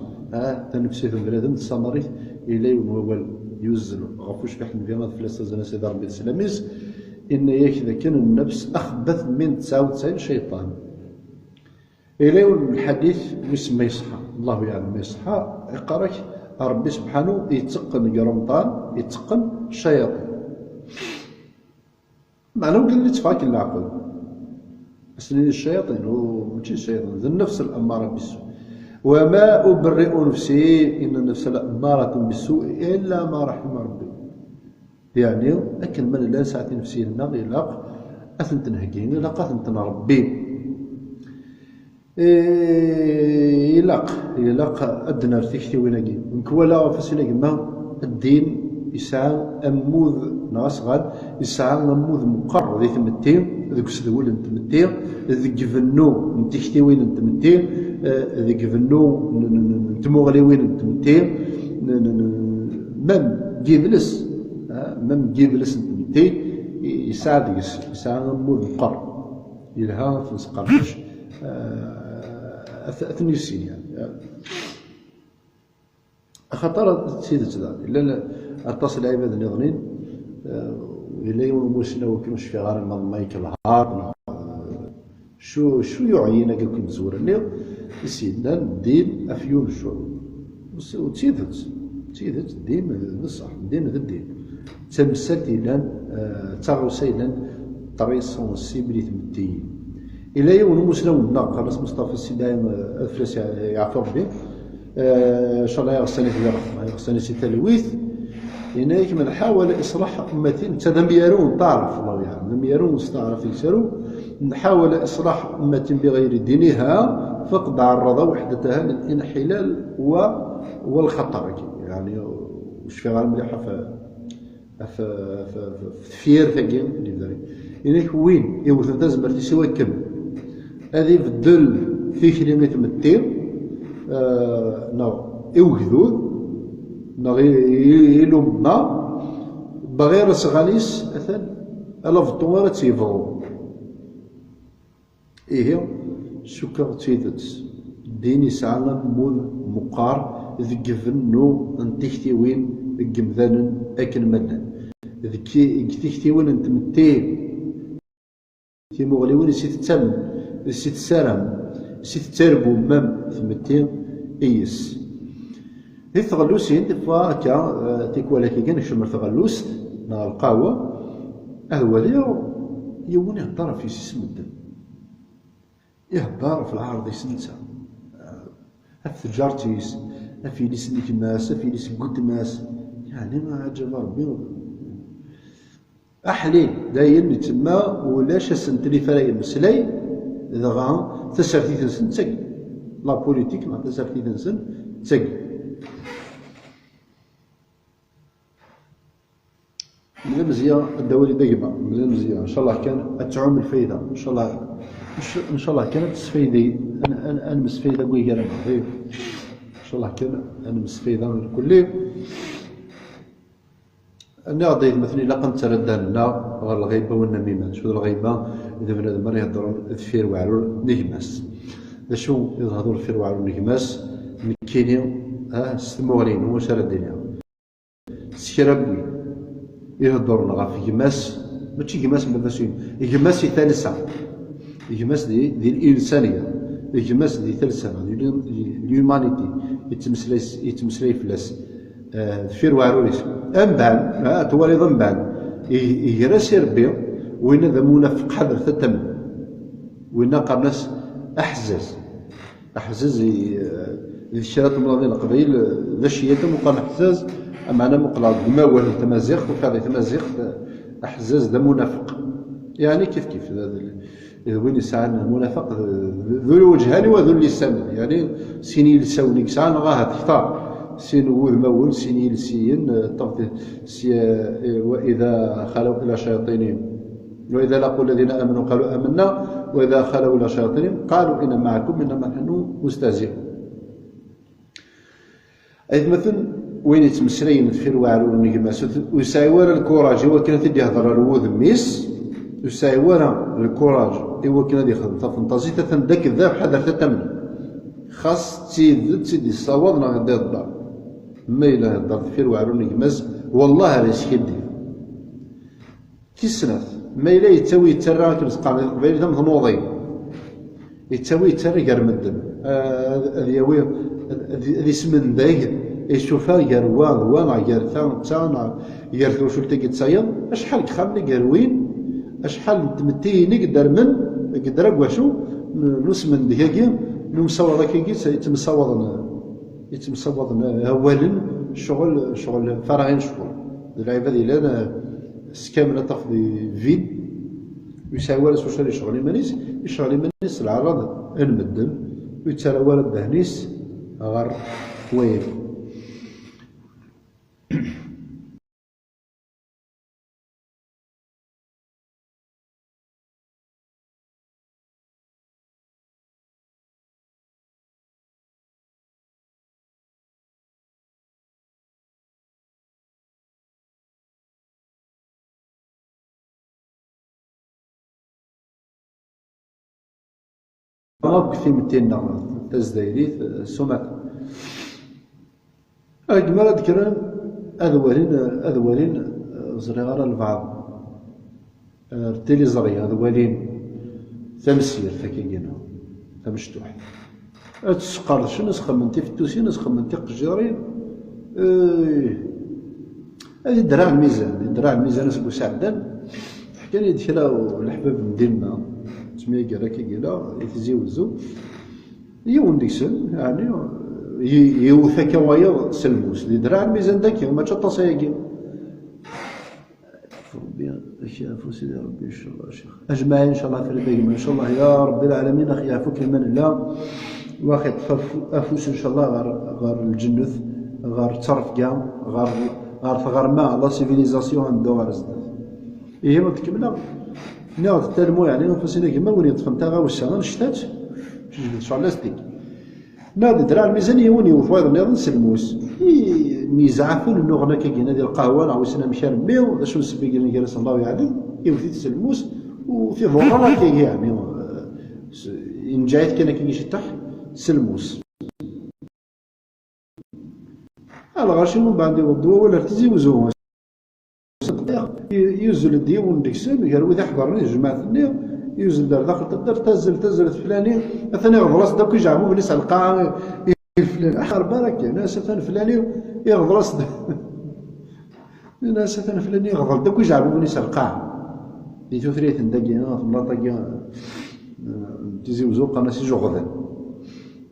تنفسي في البلاد السمري إلي وهو يوزن غفوش في حد بيامات فلسة زنا سيدي ربي السلاميس إن يكذا كان النفس أخبث من 99 شيطان إلي الحديث ويسمى يصحى الله يعلم يصحى يقرأك ربي سبحانه يتقن رمضان يتقن الشياطين معناه قال لي تفاك العقل أسنين الشياطين وماشي الشياطين النفس الأمارة بالسوء وما أبرئ نفسي إن النفس لأمارة بالسوء إلا ما رحم ربي يعني لكن من لا ساعة نفسي لنا إلاق أثن تنهجين إلاق أثن تنربي إلاق أدنى ارتكتي ويناقي مكوالا فسينا قلنا الدين يسعى أموذ ناس غاد يسعى أموذ مقرر ذي ثمتين ذيك سدول انت متين ذيك فنو نتكتي وين انت متين ذيك فنو نتموغلي وين انت متين مم جيبلس انت متين يساعد أموذ مقرر يلها في نسقرش أثني السين يعني خطر سيدة ذا إلا اتصل عباد النظرين إلا يوم موسنا وكنوش في غار المايك الهار شو يعينا قال كنت زور اللي سيدنا الدين أفيون الشعوب وتسيدت الدين بصح الدين ذا الدين تمسات إلى تغوصي إلى طريس والسيبري ثمتين إلا يوم موسنا والناق راس مصطفى السيدايم الفلاس يعفو ربي إن شاء الله يغسلني في الرحمة يغسلني سي تلويث إنك من حاول إصلاح أمتي لم يرون تعرف الله يعني لم يرون استعرف يسروا نحاول إصلاح أمة بغير دينها فقد عرض وحدتها للانحلال والخطر يعني وش في غير مليحة في فير ثقيل اللي إنك وين يوث تزمر سوى كم هذه بدل في كلمة متين يوجدون يلومنا بغير سغاليس أثن ألف طوارة تيفو إيه شكر تيدت ديني سعنا مول مقار ذكفن نو انتختي وين ذكمذان أكل مدن ذكتختي وين انت متين في مغليون سيت تم سيت سرم سيت تربو مم ثمتين إيس هي الثغلوس يندفع كا تيكوالا كي كان يشمر ثغلوس نا القهوة أهوالي يوني هدار في سيس مدن يهدار في العرض يسنسا في تجارتيس في ليس نيكماس في ليس قدماس يعني ما عجب ربي أحلي داين يتما ولاش سنتلي فراي المسلاي إذا غا تسرتي تنسن تسق لا بوليتيك ما تسرتي تنسن تسق مزيان مزيان الدوري دقيقة مزيان إن شاء الله كان تعوم الفايدة إن شاء الله كانت تسفيدي أنا مسفيدة قوي كرا إن شاء الله كان أنا مسفيدة من كل أنا غادي مثلي لا قنت ردنا غير الغيبة والنميمة شو الغيبة إذا بنادم مرة يهضرون الفير وعلو نجماس شو يهضرون الفير وعلو نجماس مكيني ستموغلين هو شرا الدنيا سكرابوي يهضرون غا جماس ماشي جماس بنفسهم جماس ثالثة جماس دي الإنسانية جماس دي ثالثة اليومانيتي يتمسلي فلاس فير وعروريس أمبان توالي ضمبان يجرس يربي وين ذا منافق حذر ثتم وين قرناس أحزاز الشرات الماضيين القبيل ذا الشياتم وقال أحزاز معنا مقلع دماوه التمازيغ وكذا تمازيغ أحزاز ذا منافق يعني كيف وين يسعى المنافق ذو الوجهان وذو اللسان يعني سيني لسونيك سعى غاها تختار سين وذمول سيني لسين وإذا خلوا إلى شياطينهم وإذا لقوا الذين آمنوا قالوا آمنا وإذا خلوا إلى شياطينهم قالوا إن معكم إنما نحن مستهزئون أي مثلا وين يتمسرين في الوعر والنجماس ويسايور الكوراج هو كان تدي هضر الوذ ميس ويسايور الكوراج هو كان يخدم فانتازي تندك الذاب حذر تتمن خاص تيدي الصواب نا غدا الدار ما إلا هضر في الوعر والنجماس والله راش كدي كيسناث ما إلا يتسوي يترى كنسقى قبيل ثم ثموضين يتسوي يترى كار مدن هذه سمن دايق يشوفها يروى ضوانا يرثا تانا يرثو شو تلقى تصيد اشحال كخامني قروين اشحال تمتيني قدر من قدر واشو نسمن دهيكي نمصور كيكي يتمصوض اولا شغل فراغين شغل العباد الا انا سكامله تفضي فيد يساوي سوشيال شغل مانيس يشغل مانيس العرض المدن ويتسرى ورد دهنيس غير وين كثير متينا تزدايريت سمعة أجمل ذكران أذولين زريغار البعض تيلي زري أذولين تمسير فكينا تمشتوح تسقر شنو سخمنتي في التوسي نسخمنتي قجارين هذه دراع الميزان اسمه سعدان حكاني ديكلا والحباب نديرنا سميه كرا كي كلا يتزيوزو يون ديسن يعني يوثا كوايا سلموس اللي درع الميزان داك ما تشطاس هاكي ربي يعفو سيدي ربي ان شاء الله شيخ اجمعين ان شاء الله في الباقي ان شاء الله يا رب العالمين اخي يعفو كمان لا واخي افوس ان شاء الله غار الجنث غار الترف كاع غار ثغرما لا سيفيليزاسيون عندو غار زداد هي ما تكملنا ناخذ التلمو يعني نفسنا كما وين يطفن تا غا وسا نشتات ان شاء الله ستيك نادي درا الميزانيه وين يوفوا هذا ناض نسلموس ميزعفون انه غنا كاين هذه القهوه نعاوسنا مشى ربيو باش نسبي قال جالس الله يعلم يوفي تسلموس وفي ضرورة كي يعني إن جايت كان كي يشطح سلموس على غاشي من بعد يوضوا ولا تزي وزوم يوزل الديون ديكسون قال وإذا حضرني جماعتني يوزل دار داخل تقدر تزل فلاني مثلا غلاص داك يجعبوا بنيس على القاعة فلان أحر بالك ناس فلاني يغضرس ناس فلاني يغضر داك يجعبوا بنيس على القاعة دي ثريت ندقينا مراتك تزي وزوق ناس يجغذن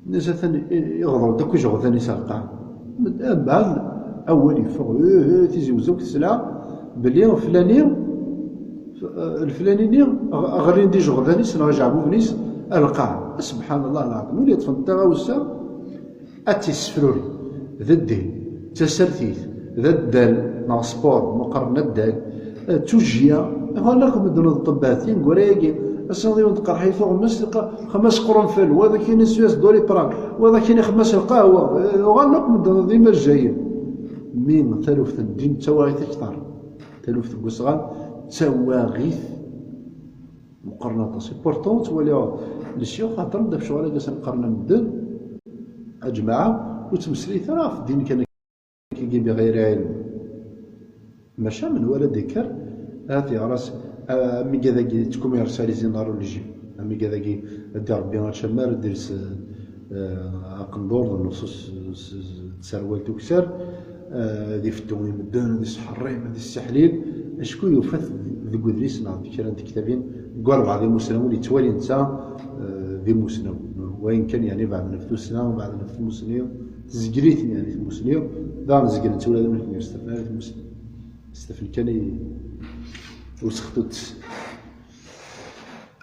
ناس يغضر داك يجغذن يسرقع بعد أول يفوق تزي وزوق تسلع بلي الفلاني غير ندي جغذاني سنرجعو بنيس القاع سبحان الله العظيم ولي تفنتا غاوسا اتسفروري ذا الدين تسرتيت ذا الدال نا سبور مقرن الدال توجيا هالاك مدن الطباتين قريقي أصلا ديما تلقى حيث خمس قرنفل وهذا كاين السويس دوري بران وهذا كاين خمس القهوة وغالك مدن ديما الجايين مين ثالوث الدين تواغيث أكثر ثالوث القصغان تواغيث مقارنة سي بورتون تولي الشيوخ خاطر نبدا في شغل جالس نقارن مدن أجماعة وتمسلي ثرا في الدين كان كيجي بغير علم ماشا من ولا ذكر هاتي راس مي كذاكي تكوميرساليزي نهار اللي يجي مي كذاكي دير ربي غاتشمر ديرس قندور النصوص تسروال توكسر دي فتوي مدان دي سحرين دي السحليل شكون يوفث ذي قدريس نعطي كرا كتابين قال بعض المسلمون اللي توالي نتا ذي مسلم وين كان يعني بعد نفسنا وبعد نفس المسلمين تزقريتني يعني في المسلمين دار زقريت تولى من المستفاد في المسلم استفل كان وسختت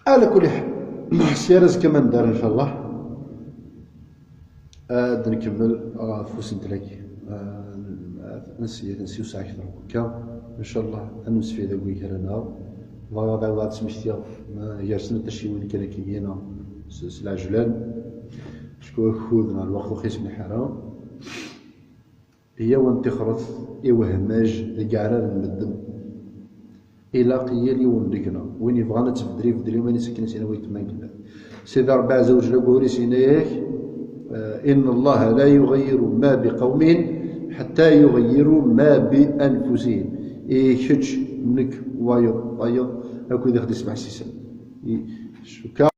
على كل حال سيرز كمان دار ان شاء الله نكمل فوس نتلاقي نسيو ساعه اكثر هكا ان شاء الله نسفي ذا ويك رانا فوالا غاد سمحتي ما جالسنا حتى شي وين كان كيجينا العجلان شكون خذنا الوقت وخيس من الحرام هي وانت خرط يوهماج لقعران المدن إلا قيالي وندقنا وين يبغانا تفدري ماني سكن سينا ويتمان كذا سيدي ربي عز وجل قولي سيناك إن الله لا يغير ما بقوم حتى يغيروا ما بأنفسهم كتش منك وايض هاكو إذا خدي سمع سيسان شكا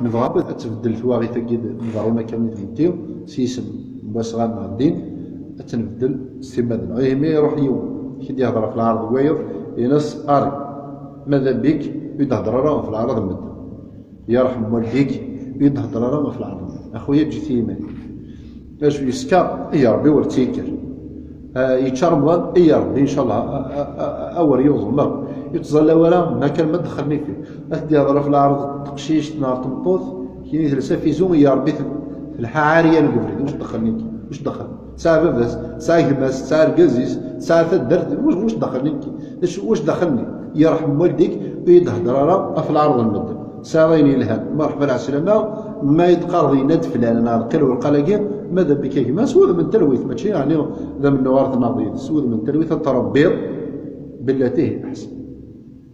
نبغى تبدل ثواغي تاكيد نظرونا كامل ثنتيو سيسم باسغان الدين تنبدل استمادنا ايه مي يروح يوم كي يهضر في العرض وايض ينص ارك ماذا بك يهضر راه في العرض مد يرحم والديك يهضر راه في العرض اخويا جيتي يماني اش يسكا يا ربي ورتيكر يتشرمض يا ربي ان شاء الله اول يوم يتظل ولا ما كان ما دخلني فيه أهدي هضر في العرض تقشيش نهار تنطوث كي يجلس في زوم يا ربي في الحعاريه نقول واش دخلني واش دخل ساعه بس ساعه كباس ساعه الكازيس ساعه درت واش دخلني واش دخلني يرحم والديك ويهضر راه في العرض المد ساعين الهام مرحبا على السلامه ما يتقرض يناد فلان انا القل والقلاقي ماذا بك كما سود من تلويث ماشي يعني ذا من نوارث ناضي سود من تلويث تربيط بالتي هي احسن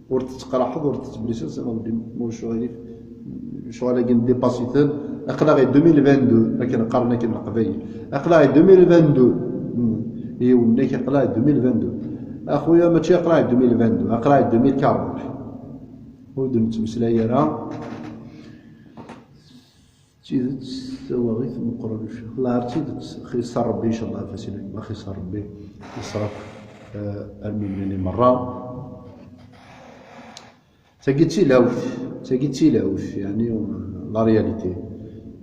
ورت تقرا حضور تبريس سما مو شغل كي ديباسيتن اقلاغي 2022 لكن قرنا كي القبيل اقلاغي 2022 اي ونيك اقلاغي 2022 اخويا ماشي اقلاغي 2022 اقلاغي 2040 ودن تمسلايا راه تيزت تواغيث مقرن الله عرفتي خي صار ربي ان شاء الله فاسينا ما خي صار ربي يصرف المليون مره تاكيتي لاوث يعني لا رياليتي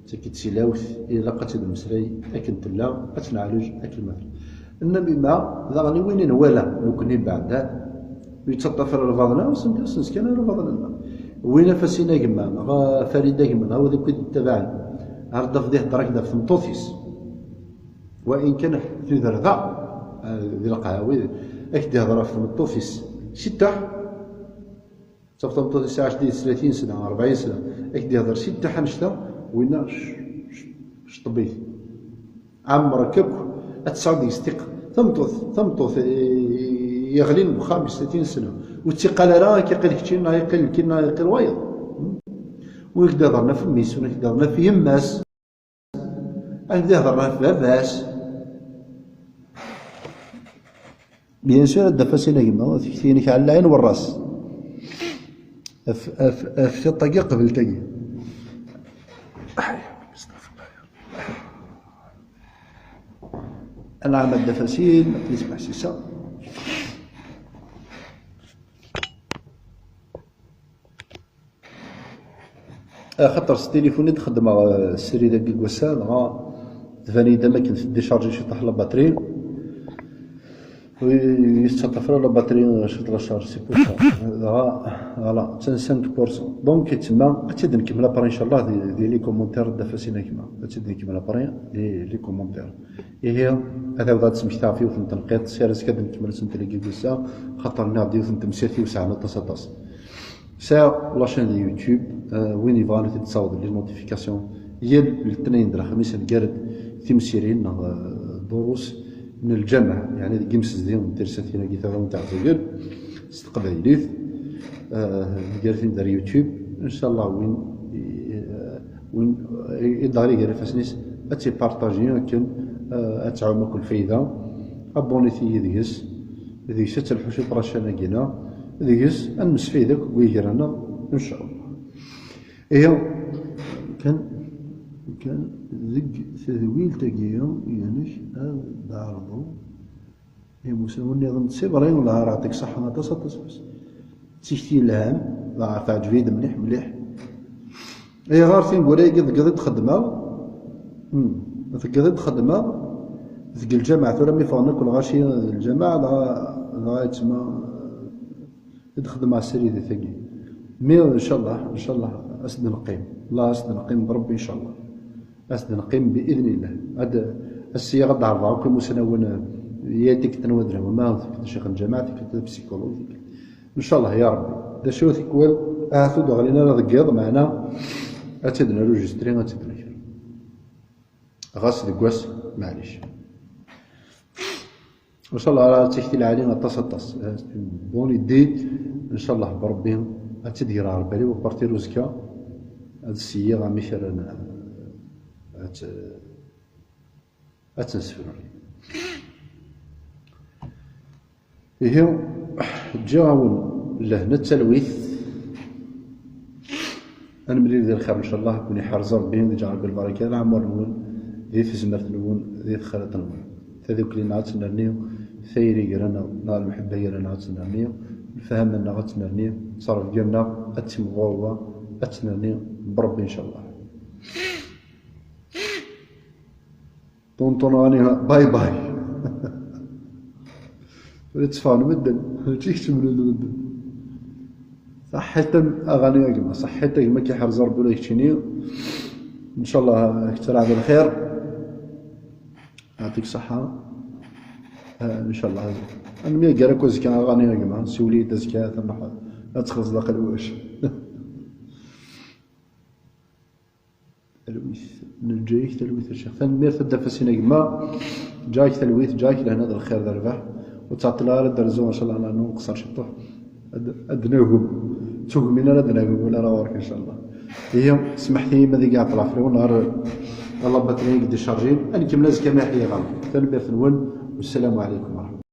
تاكيتي لاوث الا قتل المسري اكن تلا اتنعالج اكل مثل انما ما ذا غني وين نوالا لو كني بعد يتطفر الفاضنا وسنس كان الفاضنا وين فاسينا كما فريده كما هو ذاك تبعنا عرض فضيه درك في مطوثيس وان كان في ذرذا ذي القهاوي اكدي هضره في مطوثيس ستة صافط مطوثيس 20 30 سنه 40 سنه اكدي هضر ستة حنشتا وين شطبيت عمرك التصعد يستيق ثمطوث يغلي المخام 30 سنه والثقه راه كيقل كثير يقل كينا يقل وايض ويكدا هضرنا في الميس ويكدا هضرنا في يماس ويكدا هضرنا في باباس بيان سور هاد فاسينا كيما تكتينيك على العين والراس في الطاقي قبل تاقي انا عمل دفاسين نسمع سيسا خاطر التليفون تخدم السيري داك الكوسان تفاني دا ما كنت ديشارجي شي طاح لا باتري ويستطفر لا باتري شي طرا سي بو فوالا 5% دونك تما غتبدا نكمل ابري ان شاء الله دير لي كومونتير دا فاسينا كيما غتبدا نكمل ابري لي كومونتير هي هذا وضع تسمحتها فيه وثن تنقيط سيرس كاد نكمل سنت لي كيكوسا خاطر نعدي وثن تمسيرتي وساعه طاس سا لاشين ديال يوتيوب وين يبغى تتصاوب لي نوتيفيكاسيون هي الاثنين درا خميس نقرد تمسيرين دروس من الجامعة يعني قمص ديال درساتنا كيتابعوا تاع زوجل استقباليت قالت دار يوتيوب ان شاء الله وين يداري غير فاسنيس اتي بارطاجي كان اتعاون كل فايده ابونيتي ديكس حتى الحوشي براشانا كينا ديكس نمس فايدك ويجرانا ان شاء الله هي كان ذك تذويل تاقيا يعني دارضو هي مساوي نظام تسيبرين ولا يعطيك صحة ما تصطس بس تشتي الهام لا تعجبيد مليح هي غارتين نقول قد خدمة قد خدمة ذك الجامعة ثورة مي فانا كل غاشي الجامعة لغاية تما تخدم على السري ذي ثقي مي ان شاء الله اسد نقيم الله اسد نقيم بربي ان شاء الله اسد نقيم باذن الله هذا السياق غدا عرضها كل مسنون ياتيك تنودر وما شيخ الجامعه في البسيكولوجي ان شاء الله يا ربي دا شو تكوال اعتود غلينا رقيض معنا اتدنا روجستري اتدنا غاس دكواس معليش ان شاء الله راه تحتي العالي تصطس بوني دي ان شاء الله بربي اتدير على بالي وبارتي روزكا هاد السياق مثلا اتنسفروني هي جاون لهنا التلويث انا ملي ندير الخير ان شاء الله كوني حارز ربي نجعل بالبركه العمر نون ذي في زمرت نون ذي خلط نون هذوك اللي نعت نرنيو ثيري قرانا نار المحبه قرانا نعت نرنيو الفهم لنا غتنرنيو صرف ديالنا اتم غوضه اتنرنيو بربي ان شاء الله طونطون غاني باي باي تفان مدن تيك تمرد مدن صحيت اغاني كما صحيت كما كيحرز ربي ولا يكتيني ان شاء الله كثر على الخير يعطيك الصحه ان شاء الله انا مي كاع كوز كان اغاني كما سولي تزكاه تنحى لا تخلص لا قلواش تلويث من جايك تلويث الشيخ فنمير تبدا فاسينا كما جايك تلويث جايك لهنا هذا الخير ذا الربح وتعطينا راه درزو ان شاء الله انا نقصر شطوح ادناهم تهمنا ادناهم ولا راه ورك ان شاء الله هي سمحتي ما ذي كاع طلع في نهار الله باتري قد شارجين انا كمل زكا ما حيا غلط تنبيه في الون والسلام عليكم ورحمه الله.